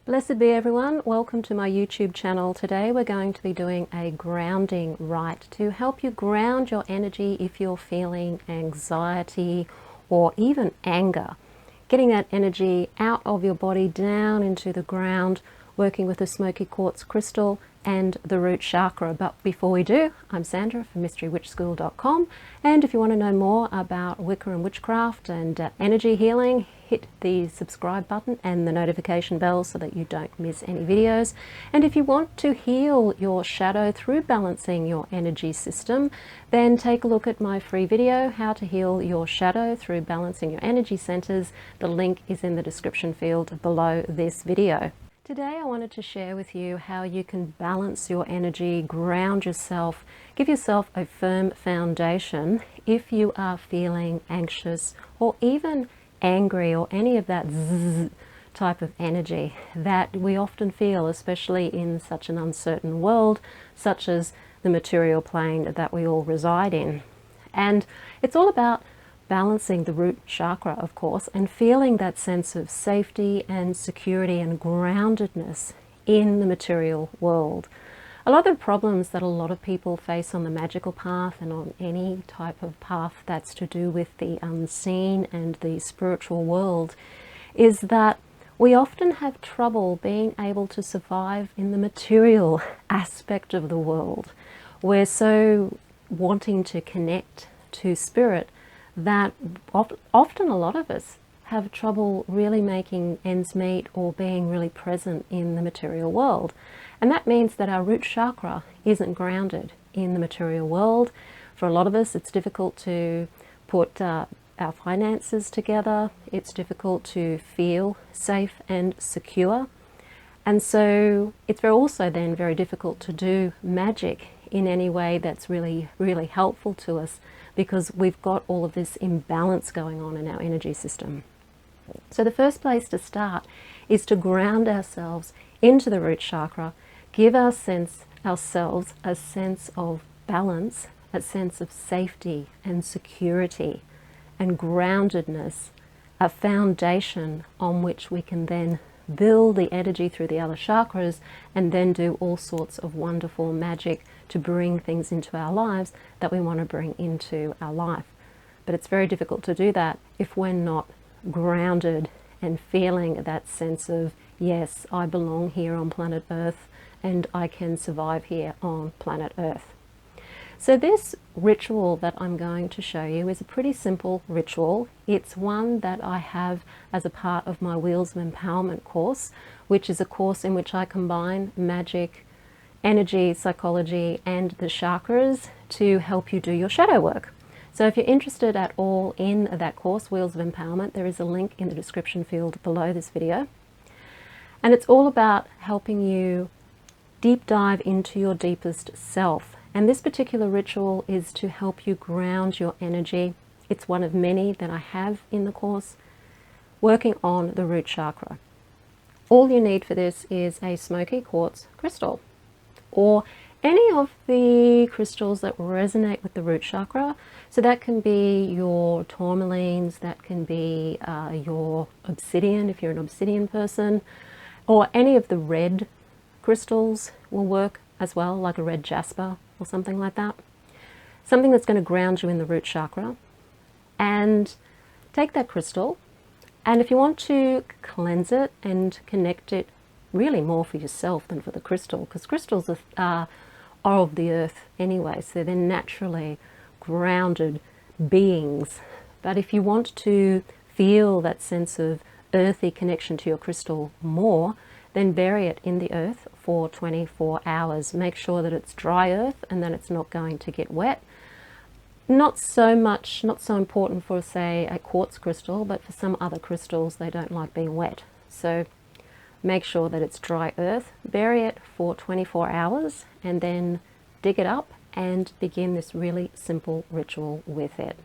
Blessed be everyone. Welcome to my YouTube channel. Today we're going to be doing a grounding rite to help you ground your energy if you're feeling anxiety or even anger. Getting that energy out of your body down into the ground, working with the Smokey Quartz crystal and the root chakra. But before we do, I'm Sandra from MysteryWitchSchool.com, and if you want to know more about Wicca and witchcraft and energy healing, hit the subscribe button and the notification bell so that you don't miss any videos. And if you want to heal your shadow through balancing your energy system, then take a look at my free video, How to Heal Your Shadow Through Balancing Your Energy Centers. The link is in the description field below this video. Today I wanted to share with you how you can balance your energy, ground yourself, give yourself a firm foundation if you are feeling anxious or even angry or any of that zzz type of energy that we often feel, especially in such an uncertain world such as the material plane that we all reside in. And it's all about balancing the root chakra, of course, and feeling that sense of safety and security and groundedness in the material world. A lot of the problems that a lot of people face on the magical path and on any type of path that's to do with the unseen and the spiritual world is that we often have trouble being able to survive in the material aspect of the world. We're so wanting to connect to spirit that often a lot of us have trouble really making ends meet or being really present in the material world. And that means that our root chakra isn't grounded in the material world. For a lot of us, it's difficult to put our finances together. It's difficult to feel safe and secure. And so it's also then very difficult to do magic in any way that's really, really helpful to us, because we've got all of this imbalance going on in our energy system. So the first place to start is to ground ourselves into the root chakra, give ourselves a sense of balance, a sense of safety and security and groundedness, a foundation on which we can then build the energy through the other chakras and then do all sorts of wonderful magic to bring things into our lives that we want to bring into our life. But it's very difficult to do that if we're not grounded and feeling that sense of, yes, I belong here on planet Earth and I can survive here on planet Earth. So this ritual that I'm going to show you is a pretty simple ritual. It's one that I have as a part of my Wheels of Empowerment course, which is a course in which I combine magic, energy, psychology, and the chakras to help you do your shadow work. So if you're interested at all in that course, Wheels of Empowerment, there is a link in the description field below this video. And it's all about helping you deep dive into your deepest self. And this particular ritual is to help you ground your energy. It's one of many that I have in the course, working on the root chakra. All you need for this is a Smokey Quartz crystal, or any of the crystals that resonate with the root chakra. So that can be your tourmalines, that can be your obsidian if you're an obsidian person, or any of the red crystals will work as well, like a red jasper or something like that. Something that's going to ground you in the root chakra. And take that crystal, and if you want to cleanse it and connect it really more for yourself than for the crystal, because crystals are of the earth anyway, so they're naturally grounded beings. But if you want to feel that sense of earthy connection to your crystal more, then bury it in the earth for 24 hours. Make sure that it's dry earth and that it's not going to get wet. Not so important for, say, a quartz crystal, but for some other crystals, they don't like being wet. So make sure that it's dry earth, bury it for 24 hours, and then dig it up and begin this really simple ritual with it.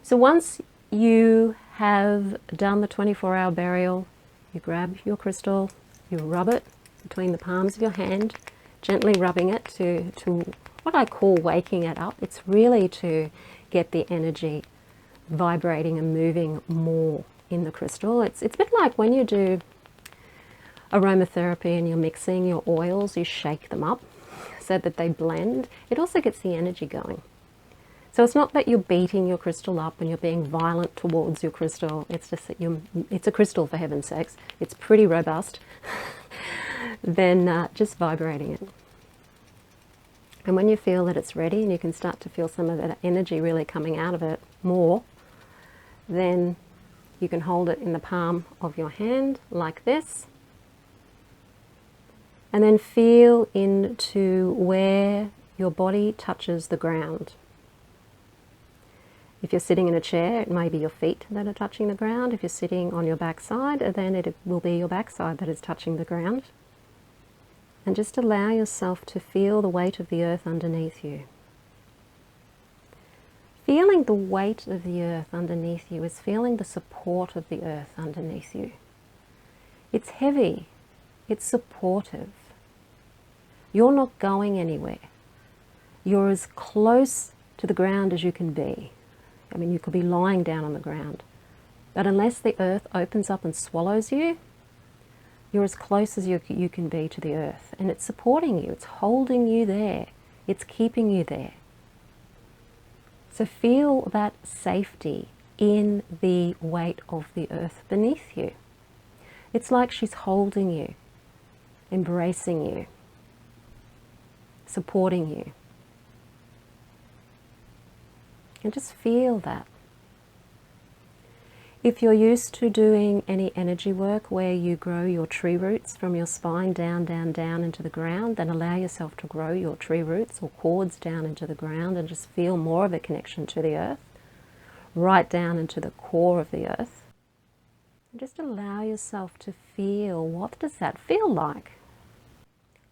So once you have done the 24-hour burial, you grab your crystal, you rub it between the palms of your hand, gently rubbing it to what I call waking it up. It's really to get the energy vibrating and moving more in the crystal. It's a bit like when you do aromatherapy and you're mixing your oils, you shake them up so that they blend. It also gets the energy going. So it's not that you're beating your crystal up and you're being violent towards your crystal. It's just that it's a crystal, for heaven's sakes. It's pretty robust. Then just vibrating it. And when you feel that it's ready and you can start to feel some of that energy really coming out of it more, then you can hold it in the palm of your hand like this. And then feel into where your body touches the ground. If you're sitting in a chair, it may be your feet that are touching the ground. If you're sitting on your backside, then it will be your backside that is touching the ground. And just allow yourself to feel the weight of the earth underneath you. Feeling the weight of the earth underneath you is feeling the support of the earth underneath you. It's heavy. It's supportive. You're not going anywhere. You're as close to the ground as you can be. I mean, you could be lying down on the ground. But unless the earth opens up and swallows you, you're as close as you can be to the earth. And it's supporting you. It's holding you there. It's keeping you there. So feel that safety in the weight of the earth beneath you. It's like she's holding you, embracing you, supporting you. And just feel that. If you're used to doing any energy work where you grow your tree roots from your spine down, down, down into the ground, then allow yourself to grow your tree roots or cords down into the ground and just feel more of a connection to the earth, right down into the core of the earth. And just allow yourself to feel, what does that feel like?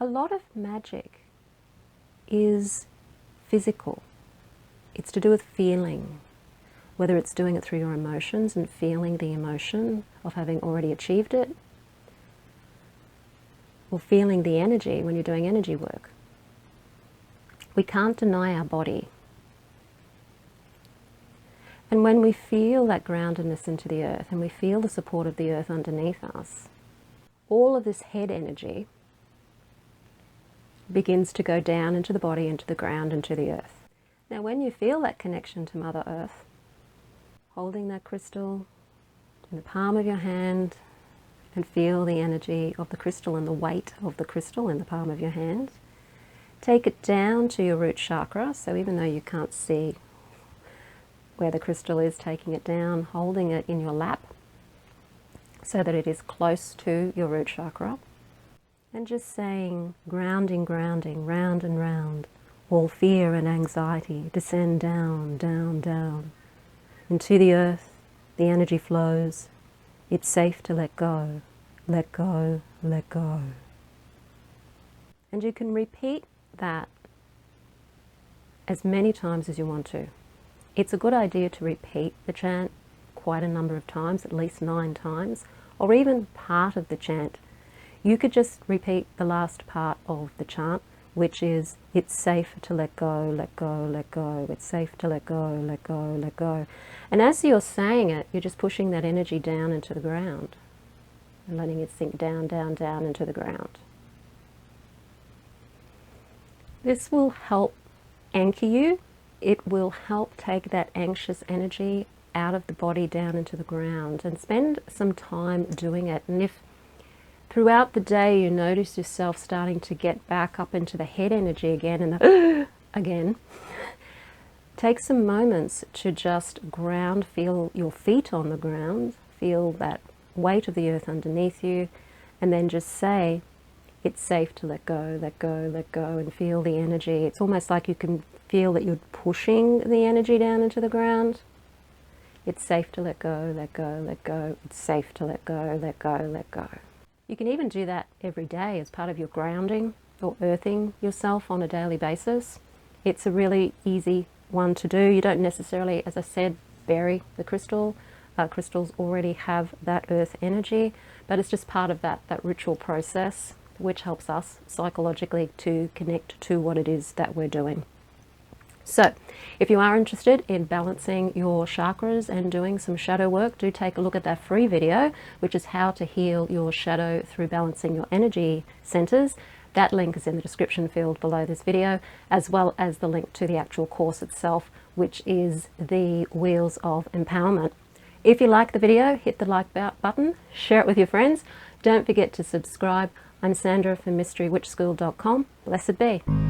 A lot of magic is physical. It's to do with feeling, whether it's doing it through your emotions and feeling the emotion of having already achieved it, or feeling the energy when you're doing energy work. We can't deny our body. And when we feel that groundedness into the earth and we feel the support of the earth underneath us, all of this head energy begins to go down into the body, into the ground, into the earth. Now when you feel that connection to Mother Earth, holding that crystal in the palm of your hand and feel the energy of the crystal and the weight of the crystal in the palm of your hand, take it down to your root chakra. So even though you can't see where the crystal is, taking it down, holding it in your lap so that it is close to your root chakra, and just saying, grounding, grounding, round and round, all fear and anxiety descend down, down, down. Into the earth, the energy flows. It's safe to let go, let go, let go. And you can repeat that as many times as you want to. It's a good idea to repeat the chant quite a number of times, at least 9 times, or even part of the chant. You could just repeat the last part of the chant, which is, it's safe to let go, let go, let go. It's safe to let go, let go, let go. And as you're saying it, you're just pushing that energy down into the ground and letting it sink down, down, down into the ground. This will help anchor you. It will help take that anxious energy out of the body down into the ground, and spend some time doing it. And if throughout the day you notice yourself starting to get back up into the head energy again and the again, take some moments to just ground, feel your feet on the ground, feel that weight of the earth underneath you, and then just say, it's safe to let go, let go, let go, and feel the energy. It's almost like you can feel that you're pushing the energy down into the ground. It's safe to let go, let go, let go. It's safe to let go, let go, let go. You can even do that every day as part of your grounding or earthing yourself on a daily basis. It's a really easy one to do. You don't necessarily, as I said, bury the crystal. Crystals already have that earth energy, but it's just part of that ritual process, which helps us psychologically to connect to what it is that we're doing. So if you are interested in balancing your chakras and doing some shadow work, do take a look at that free video, which is how to heal your shadow through balancing your energy centers. That link is in the description field below this video, as well as the link to the actual course itself, which is the Wheels of Empowerment. If you like the video, hit the like button, share it with your friends. Don't forget to subscribe. I'm Sandra from MysteryWitchSchool.com. Blessed be.